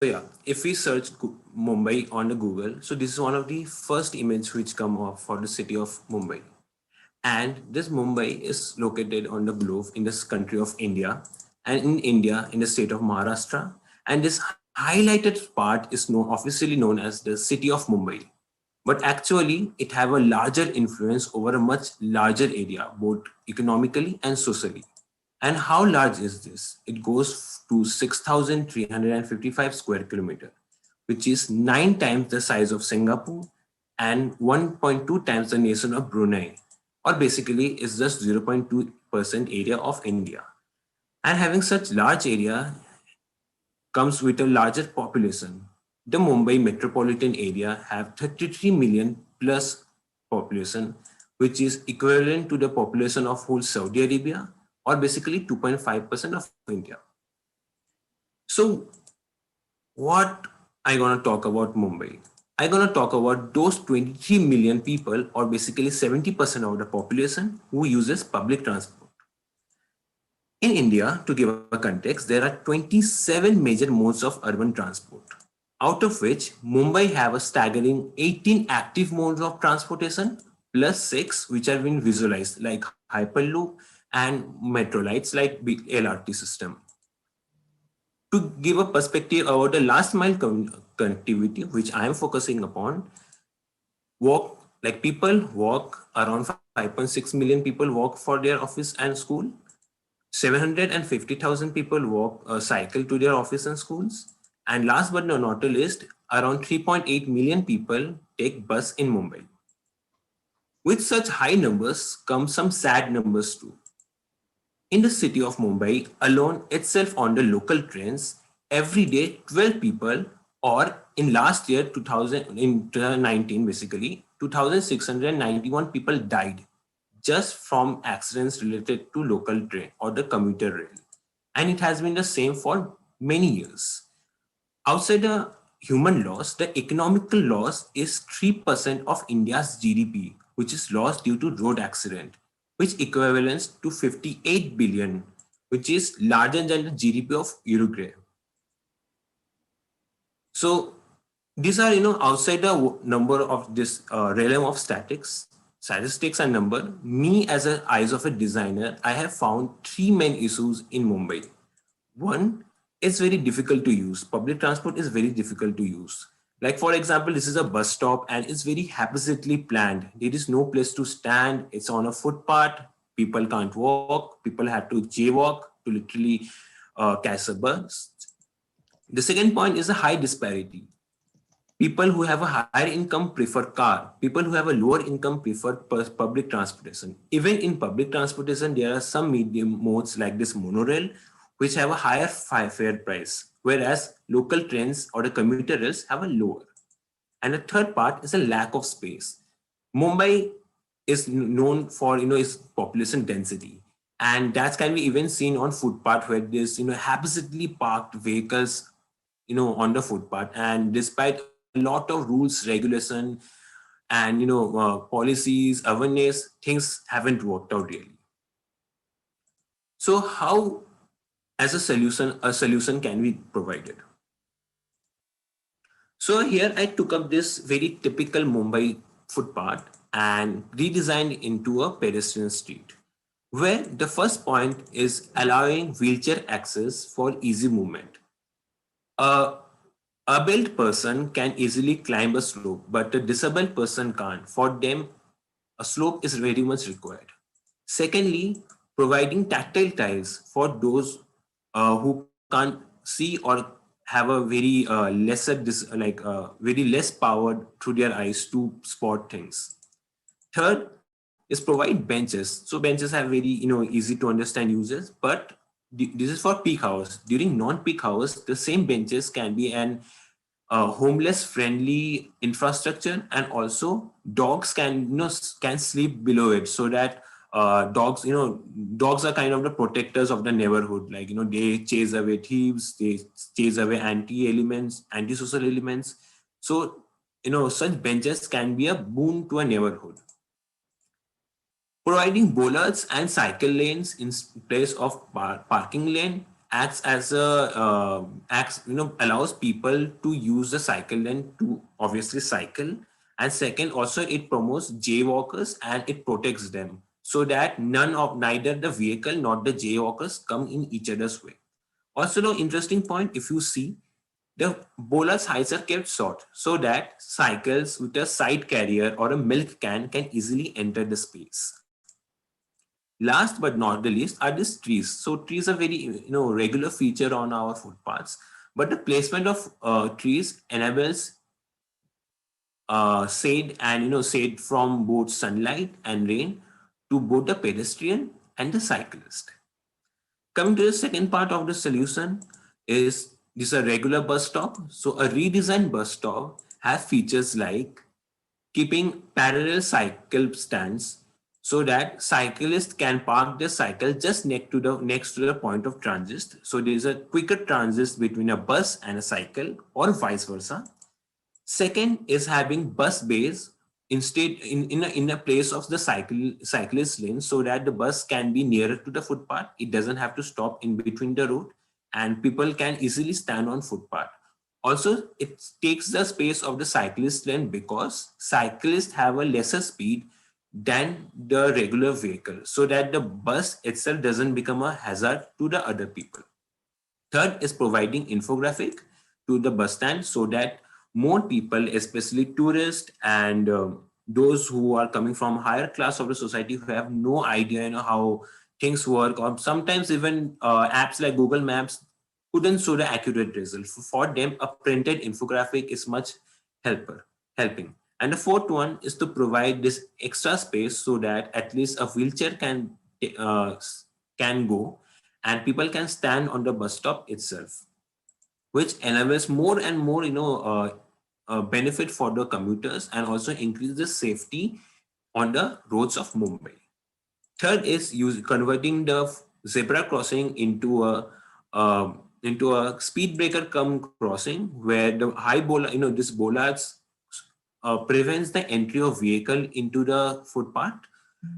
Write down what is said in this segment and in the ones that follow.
yeah, if we search Mumbai on the Google, so this is one of the first image which come up for the city of Mumbai. And this Mumbai is located on the globe in this country of India, and in India in the state of Maharashtra. And this highlighted part is officially known as the city of Mumbai. But actually, it have a larger influence over a much larger area, both economically and socially. And how large is this? It goes to 6,355 square kilometer, which is 9 times the size of Singapore and 1.2 times the nation of Brunei, or basically is just 0.2% area of India. And having such large area comes with a larger population. The Mumbai metropolitan area have 33 million plus population, which is equivalent to the population of whole Saudi Arabia, or basically 2.5% of India. So what I gonna talk about Mumbai? I gonna talk about those 23 million people, or basically 70% of the population who uses public transport. In India, to give a context, there are 27 major modes of urban transport, out of which Mumbai have a staggering 18 active modes of transportation plus 6 which have been visualized like Hyperloop and metro lights like big LRT system. To give a perspective about the last mile connectivity, which I am focusing upon, people walk around 5.6 million people walk for their office and school. 750,000 people walk cycle to their office and schools. And last but not the least, around 3.8 million people take bus in Mumbai. With such high numbers come some sad numbers too. In the city of Mumbai alone itself on the local trains, every day 12 people, or in last year 2000, in 2019 basically, 2,691 people died just from accidents related to local train or the commuter rail. And it has been the same for many years. Outside the human loss, the economical loss is 3% of India's GDP, which is lost due to road accident, which equivalents to 58 billion, which is larger than the GDP of Uruguay. So these are, outside the number of this realm of statistics and number. Me as a eyes of a designer, I have found three main issues in Mumbai. One, it's very difficult to use. Public transport is very difficult to use. Like for example, this is a bus stop and it's very haphazardly planned. There is no place to stand. It's on a footpath. People can't walk. People have to jaywalk to literally catch a bus. The second point is a high disparity. People who have a higher income prefer car. People who have a lower income prefer public transportation. Even in public transportation, there are some medium modes like this monorail, which have a higher fare price, whereas local trains or the commuter rails have a lower. And the third part is a lack of space. Mumbai is known for its population density, and that can be even seen on footpath where there's haphazardly parked vehicles on the footpath, and despite a lot of rules, regulation, and policies, awareness, things haven't worked out really. So how, as a solution can be provided? So here I took up this very typical Mumbai footpath and redesigned into a pedestrian street, where the first point is allowing wheelchair access for easy movement. A able person can easily climb a slope, but a disabled person can't. For them, a slope is very much required. Secondly, providing tactile tiles for those who can't see or have a very very less power through their eyes to spot things. Third is provide benches. So benches have very easy to understand uses, but this is for peak hours. During non-peak hours, the same benches can be an homeless friendly infrastructure, and also dogs can can sleep below it, so that dogs are kind of the protectors of the neighborhood. Like they chase away thieves, they chase away antisocial elements. So such benches can be a boon to a neighborhood. Providing bollards and cycle lanes in place of parking lane acts as a acts allows people to use the cycle lane to obviously cycle, and second also it promotes jaywalkers and it protects them so that neither the vehicle nor the jaywalkers come in each other's way. Also, no interesting point, if you see, the bowler's heights are kept short so that cycles with a side carrier or a milk can easily enter the space. Last but not the least are these trees. So trees are very regular feature on our footpaths, but the placement of trees enables shade and shade from both sunlight and rain to both the pedestrian and the cyclist. Coming to the second part of the solution is this a regular bus stop. So a redesigned bus stop has features like keeping parallel cycle stands so that cyclists can park their cycle just next to the point of transit. So there is a quicker transit between a bus and a cycle or vice versa. Second is having bus bays instead in a place of the cyclist lane so that the bus can be nearer to the footpath. It doesn't have to stop in between the road and people can easily stand on footpath. Also, it takes the space of the cyclist lane because cyclists have a lesser speed than the regular vehicle so that the bus itself doesn't become a hazard to the other people. Third is providing infographic to the bus stand so that more people, especially tourists and those who are coming from higher class of the society who have no idea how things work, or sometimes even apps like Google Maps couldn't show the accurate result. For them, a printed infographic is much helping. And the fourth one is to provide this extra space so that at least a wheelchair uh, can go and people can stand on the bus stop itself, which enables more and more benefit for the commuters and also increase the safety on the roads of Mumbai. Third is converting the zebra crossing into a speed breaker come crossing where the high bola, this bollards prevents the entry of vehicle into the footpath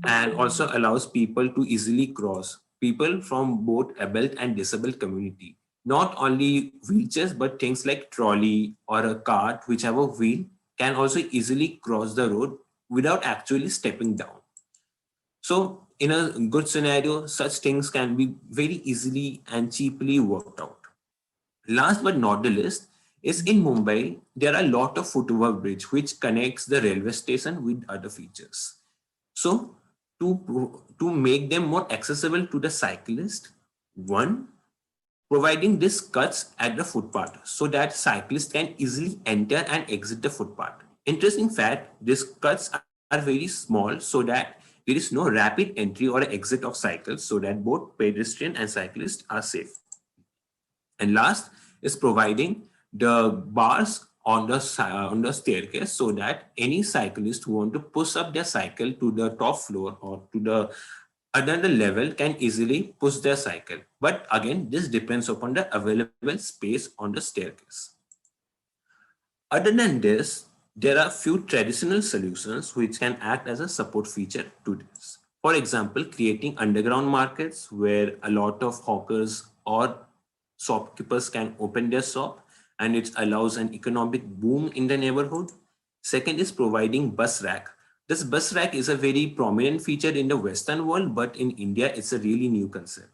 and also allows people to easily cross, people from both able and disabled community. Not only wheelchairs, but things like trolley or a cart which have a wheel can also easily cross the road without actually stepping down. So in a good scenario, such things can be very easily and cheaply worked out. Last but not the least is in Mumbai, there are a lot of footwork bridge which connects the railway station with other features. So to make them more accessible to the cyclist, one, providing these cuts at the footpath so that cyclists can easily enter and exit the footpath. Interesting fact, these cuts are very small so that there is no rapid entry or exit of cycles so that both pedestrian and cyclists are safe. And last is providing the bars on the staircase so that any cyclist who want to push up their cycle to the top floor or to the another level can easily push their cycle. But again, this depends upon the available space on the staircase. Other than this, there are few traditional solutions which can act as a support feature to this. For example, creating underground markets where a lot of hawkers or shopkeepers can open their shop and it allows an economic boom in the neighborhood. Second is providing bus rack. This bus rack is a very prominent feature in the Western world, but in India, it's a really new concept.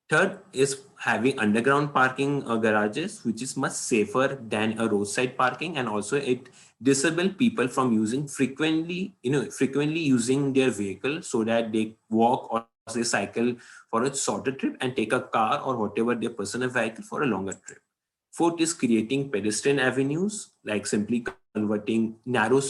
Third is having underground parking garages, which is much safer than a roadside parking, and also it disable people from frequently using their vehicle so that they walk or they cycle for a shorter trip and take a car or whatever their personal vehicle for a longer trip. Fourth is creating pedestrian avenues, like simply converting narrow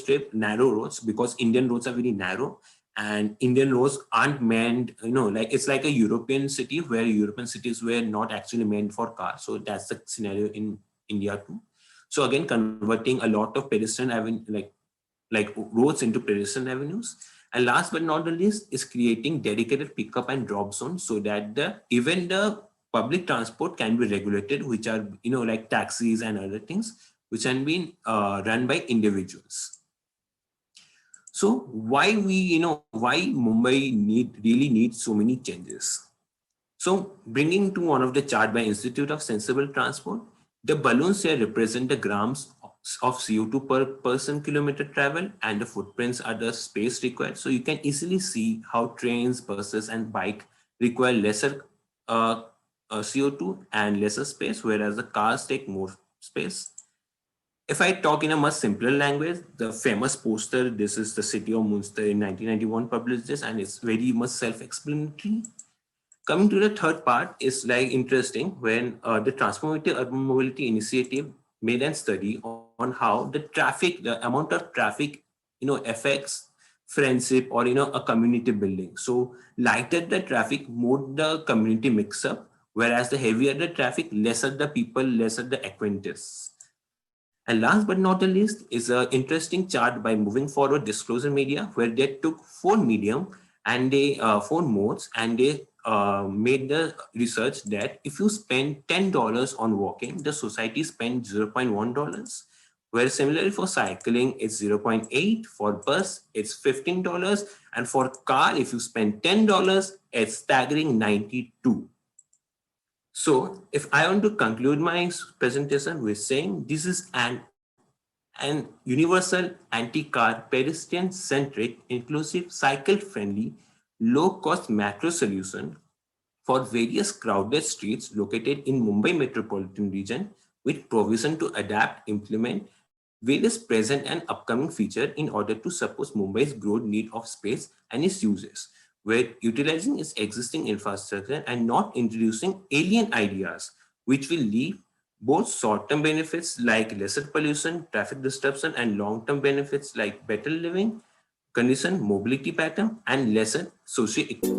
roads because Indian roads are very narrow and Indian roads aren't meant, like it's like a European city where European cities were not actually meant for cars. So that's the scenario in India too. So again, converting a lot of pedestrian avenue, like roads into pedestrian avenues. And last but not the least is creating dedicated pickup and drop zones so that even the public transport can be regulated, which are, like taxis and other things, which can be run by individuals. So why Mumbai really needs so many changes? So bringing to one of the chart by Institute of Sensible Transport, the balloons here represent the grams of CO2 per person kilometer travel, and the footprints are the space required. So you can easily see how trains, buses and bike require lesser uh, CO2 and lesser space, whereas the cars take more space. If I talk in a much simpler language, the famous poster, this is the city of Munster in 1991 published this, and it's very much self-explanatory. Coming to the third part is like interesting when the Transformative Urban Mobility Initiative made a study on how the amount of traffic, affects friendship or, a community building. So lighter the traffic, more the community mix up, whereas the heavier the traffic, lesser the people, lesser the acquaintance. And last but not the least is an interesting chart by Moving Forward Disclosure Media, where they took four modes, and they made the research that if you spend $10 on walking, the society spends $0.1. Where similarly for cycling, it's 0.8, for bus, it's $15, and for car, if you spend $10, it's staggering 92. So if I want to conclude my presentation with saying this is an universal anti-car, pedestrian-centric, inclusive, cycle-friendly, low-cost metro solution for various crowded streets located in Mumbai metropolitan region, with provision to adapt, implement various present and upcoming features in order to support Mumbai's growing need of space and its uses, where utilizing its existing infrastructure and not introducing alien ideas, which will leave both short-term benefits like lesser pollution, traffic disruption, and long-term benefits like better living condition, mobility pattern, and lesser socio-economic